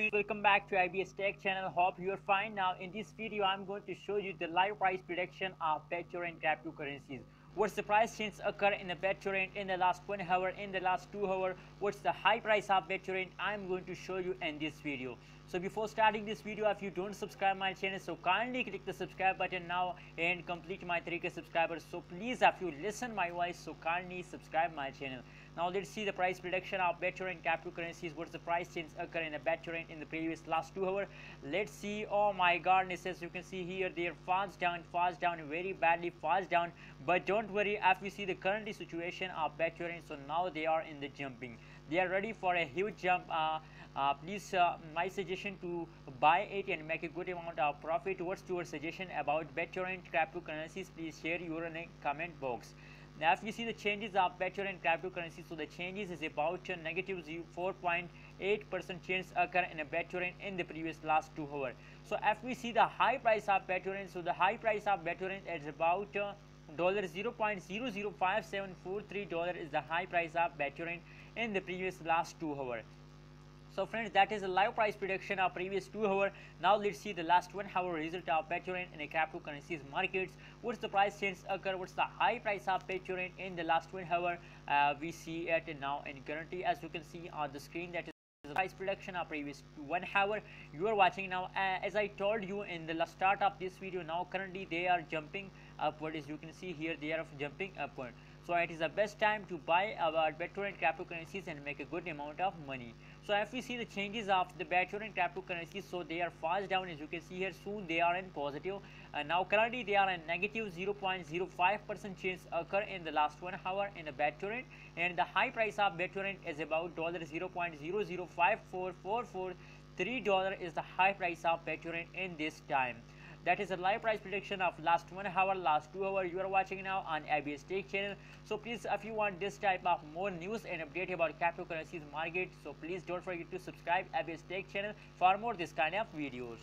Welcome back to IBS Tech channel. Hope you are fine. Now in this video I'm going to show you the live price prediction of Bittorrent cryptocurrencies. What's the price change occur in the Bittorrent in the last 1 hour, in the last 2 hours? What's the high price of Bittorrent? I'm going to show you in this video. So before starting this video, if you don't subscribe my channel, so kindly click the subscribe button now and complete my 3K subscribers. So please, if you listen my voice, so kindly subscribe my channel. Now let's see the price prediction of Bittorrent cryptocurrencies. What's the price change occur in a Bittorrent in the previous last 2 hours? Let's see. Oh my goodness, as you can see here, they're fast down, very badly fast down. But don't worry, if you see the current situation of Bittorrent, so now they are in the jumping. They are ready for a huge jump. Please, my suggestion to buy it and make a good amount of profit. What's your suggestion about Bittorrent cryptocurrencies? Please share your in a comment box. Now if you see the changes of Bittorrent cryptocurrency, so the changes is about negative 4.8% change occur in a Bittorrent in the previous last 2 hours. So if we see the high price of Bittorrent, so the high price of Bittorrent is about $0.005743 is the high price of Bittorrent in the previous last 2 hours. So friends, that is a live price prediction of previous 2 hours. Now let's see the last 1 hour result of Bittorrent in a cryptocurrencies markets. What's the price change occur? What's the high price of Bittorrent in the last 1 hour? We see it now and currently, as you can see on the screen, that is the price prediction of previous 1 hour. You are watching now. As I told you in the start of this video, now currently they are jumping upward. As you can see here, they are jumping upward. So it is the best time to buy our Bittorrent cryptocurrencies and make a good amount of money. So if we see the changes of the Bittorrent cryptocurrencies, so they are fast down. As you can see here, soon they are in positive. Now currently they are in negative 0.05% change occur in the last 1 hour in the Bittorrent, and the high price of Bittorrent is about $0.00544443 is the high price of Bittorrent in this time. That is a live price prediction of last 1 hour, last 2 hours. You are watching now on IBS Tech channel. So please, if you want this type of more news and update about cryptocurrencies market, so please don't forget to subscribe IBS Tech channel for more this kind of videos.